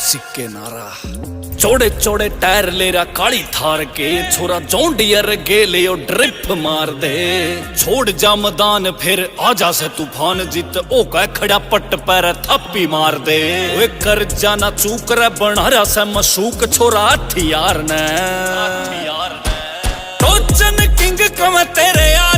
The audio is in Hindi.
सिक्के नारा चौड़े चौड़े टायर ले रहा काली थार के छोरा जॉन्डियर गेले ड्रिप मार दे छोड़ जा मैदान फिर आजा से तूफान जीत ओ कह खड़ा पट पैर थप्पी मार दे वे कर जाना चूक रे बना रहा से मशूक छोरा हथियार ने टोचन किंग कम तेरे यार